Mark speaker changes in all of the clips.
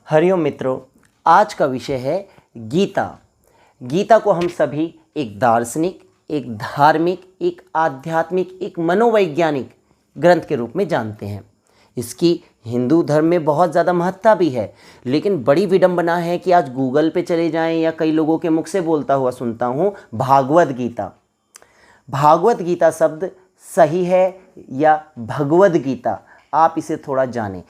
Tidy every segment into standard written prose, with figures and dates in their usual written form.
Speaker 1: हरिओम मित्रों, आज का विषय है गीता। गीता को हम सभी एक दार्शनिक, एक धार्मिक, एक आध्यात्मिक, एक मनोवैज्ञानिक ग्रंथ के रूप में जानते हैं। इसकी हिंदू धर्म में बहुत ज़्यादा महत्ता भी है, लेकिन बड़ी विडंबना है कि आज गूगल पे चले जाएं या कई लोगों के मुख से बोलता हुआ सुनता हूँ भागवत गीता। भागवत गीता शब्द सही है या भगवद गीता, आप इसे थोड़ा जानें।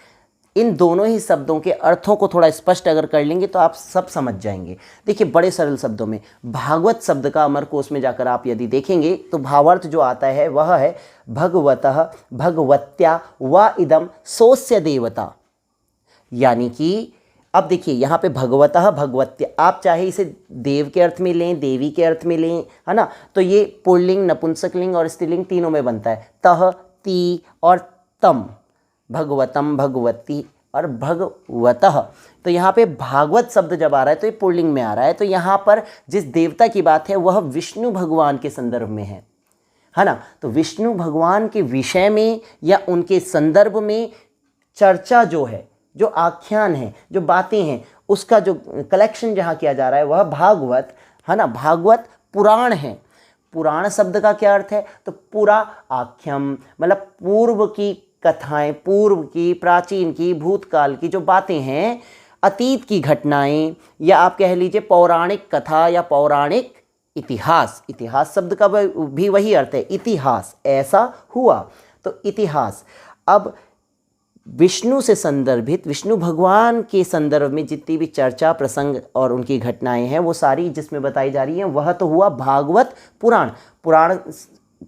Speaker 1: इन दोनों ही शब्दों के अर्थों को थोड़ा स्पष्ट अगर कर लेंगे तो आप सब समझ जाएंगे। देखिए, बड़े सरल शब्दों में भागवत शब्द का अमरकोश में जाकर आप यदि देखेंगे तो भावार्थ जो आता है वह है भगवतः भगवत्या वा इदम सोस्य देवता। यानी कि अब देखिए यहाँ पे भगवतः भगवत्या, आप चाहे इसे देव के अर्थ में लें, देवी के अर्थ में लें, है ना, तो ये पुल्लिंग, नपुंसकलिंग और स्त्रीलिंग तीनों में बनता है। तह, ती और तम, भगवतम, भगवती और भगवतः। तो यहाँ पे भागवत शब्द जब आ रहा है तो ये पुल्लिंग में आ रहा है। तो यहाँ पर जिस देवता की बात है वह विष्णु भगवान के संदर्भ में है ना। तो विष्णु भगवान के विषय में या उनके संदर्भ में चर्चा जो है, जो आख्यान है, जो बातें हैं, उसका जो कलेक्शन जहाँ किया जा रहा है वह भागवत है ना। भागवत पुराण है। पुराण शब्द का क्या अर्थ है? तो पूरा आख्यम, मतलब पूर्व की कथाएं, पूर्व की, प्राचीन की, भूतकाल की जो बातें हैं, अतीत की घटनाएं, या आप कह लीजिए पौराणिक कथा या पौराणिक इतिहास। इतिहास शब्द का भी वही अर्थ है, इतिहास, ऐसा हुआ तो इतिहास। अब विष्णु से संदर्भित, विष्णु भगवान के संदर्भ में जितनी भी चर्चा, प्रसंग और उनकी घटनाएं हैं वो सारी जिसमें बताई जा रही हैं वह तो हुआ भागवत पुराण। पुराण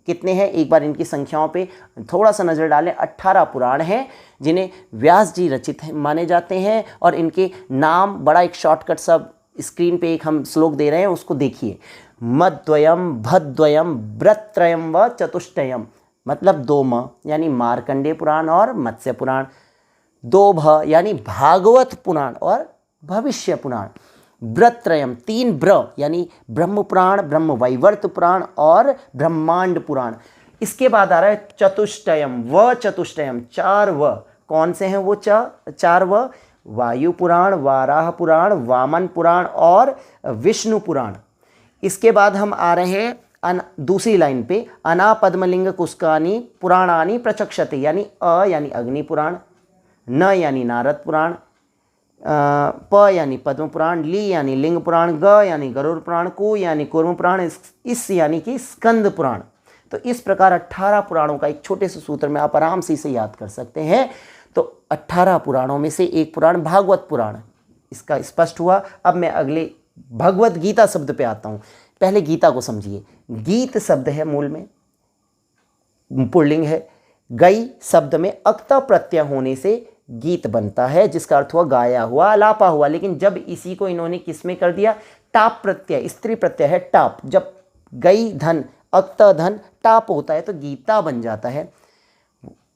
Speaker 1: कितने हैं, एक बार इनकी संख्याओं पे थोड़ा सा नज़र डालें। 18 पुराण हैं जिन्हें व्यास जी रचित माने जाते हैं, और इनके नाम बड़ा एक शॉर्टकट सब स्क्रीन पे एक हम श्लोक दे रहे हैं, उसको देखिए। मद्वयम, भद्वयम, व्रत्रयम व चतुष्टयम, मतलब 2 म यानी मार्कंडेय पुराण और मत्स्य पुराण, 2 भ यानी भागवत पुराण और भविष्य पुराण, व्रत्रयम 3 ब्र यानी ब्रह्म पुराण, ब्रह्म वैवर्त पुराण और ब्रह्मांड पुराण। इसके बाद आ रहा है चतुष्टयम, व चतुष्टयम 4 व, कौन से हैं वो 4 व? वायु पुराण, वाराह पुराण, वामन पुराण और विष्णु पुराण। इसके बाद हम आ रहे हैं दूसरी लाइन पे, अना पद्मलिंग कुस्कानी पुराणानी प्रचक्षते, यानी अ यानी अग्नि पुराण, न यानी नारद पुराण, प यानी पद्म पुराण, ली यानी लिंग पुराण, ग यानी गरुड़ पुराण, कु यानी कूर्म पुराण, इस यानी कि स्कंद पुराण। तो इस प्रकार 18 पुराणों का एक छोटे से सूत्र में आप आराम से इसे याद कर सकते हैं। तो 18 पुराणों में से एक पुराण भागवत पुराण, इसका स्पष्ट हुआ। अब मैं अगले भगवत गीता शब्द पे आता हूँ। पहले गीता को समझिए। गीत शब्द है मूल में, पुल्लिंग है। गई शब्द में अक्ता प्रत्यय होने से गीत बनता है, जिसका अर्थ हुआ गाया हुआ, अलापा हुआ। लेकिन जब इसी को इन्होंने किस में कर दिया? टाप प्रत्यय, स्त्री प्रत्यय है टाप। जब गई धन, अक्ता धन, टाप होता है तो गीता बन जाता है।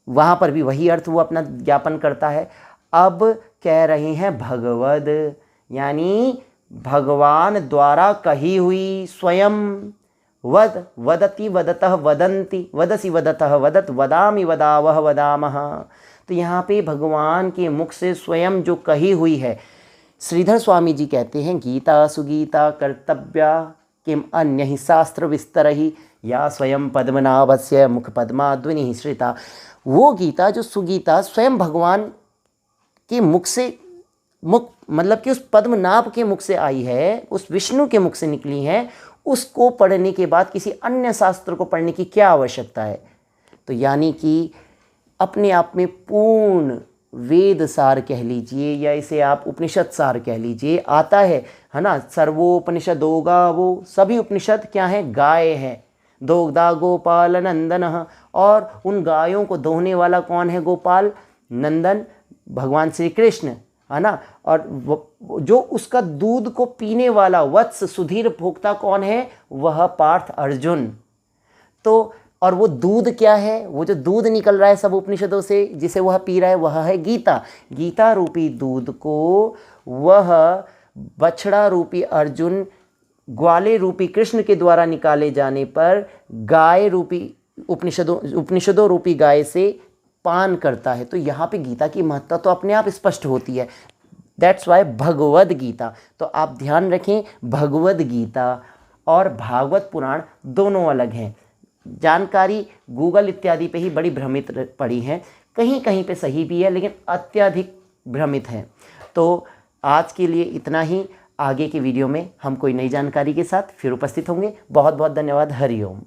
Speaker 1: वहाँ पर भी वही अर्थ वो अपना ज्ञापन करता है। अब कह रहे हैं भगवद, यानी भगवान द्वारा कही हुई, स्वयं। वद, वदति, वदतः, वदन्ति, वदसि, वदतः, वदत, वदामि, वदावह, वदामः। तो यहाँ पे भगवान के मुख से स्वयं जो कही हुई है। श्रीधर स्वामी जी कहते हैं, गीता सुगीता कर्तव्या किम अन्य ही शास्त्र विस्तर ही, या स्वयं पद्मनाभस्य मुख पद्माद्विनि श्रिता। वो गीता जो सुगीता स्वयं भगवान के मुख से, मुख मतलब कि उस पद्मनाभ के मुख से आई है, उस विष्णु के मुख से निकली है, उसको पढ़ने के बाद किसी अन्य शास्त्र को पढ़ने की क्या आवश्यकता है? तो यानी कि अपने आप में पूर्ण वेद सार कह लीजिए, या इसे आप उपनिषद सार कह लीजिए, आता है ना। सर्वोपनिषदोगा, वो सभी उपनिषद क्या हैं? गाय हैं। दोग्धा गोपाल नंदन, और उन गायों को दोहने वाला कौन है? गोपाल नंदन भगवान श्री कृष्ण, है ना। और जो उसका दूध को पीने वाला वत्स सुधीर भोक्ता कौन है? वह पार्थ अर्जुन। तो और वो दूध क्या है? वो जो दूध निकल रहा है सब उपनिषदों से, जिसे वह पी रहा है, वह है गीता। गीता रूपी दूध को वह बछड़ा रूपी अर्जुन, ग्वाले रूपी कृष्ण के द्वारा निकाले जाने पर गाय रूपी उपनिषदों रूपी गाय से पान करता है। तो यहाँ पे गीता की महत्ता तो अपने आप स्पष्ट होती है। That's why Bhagavad Gita. तो आप ध्यान रखें, भगवद गीता और भागवत पुराण दोनों अलग हैं। जानकारी गूगल इत्यादि पे ही बड़ी भ्रमित पड़ी है, कहीं कहीं पे सही भी है लेकिन अत्यधिक भ्रमित है। तो आज के लिए इतना ही। आगे की वीडियो में हम कोई नई जानकारी के साथ फिर उपस्थित होंगे। बहुत बहुत धन्यवाद। हरि ओम।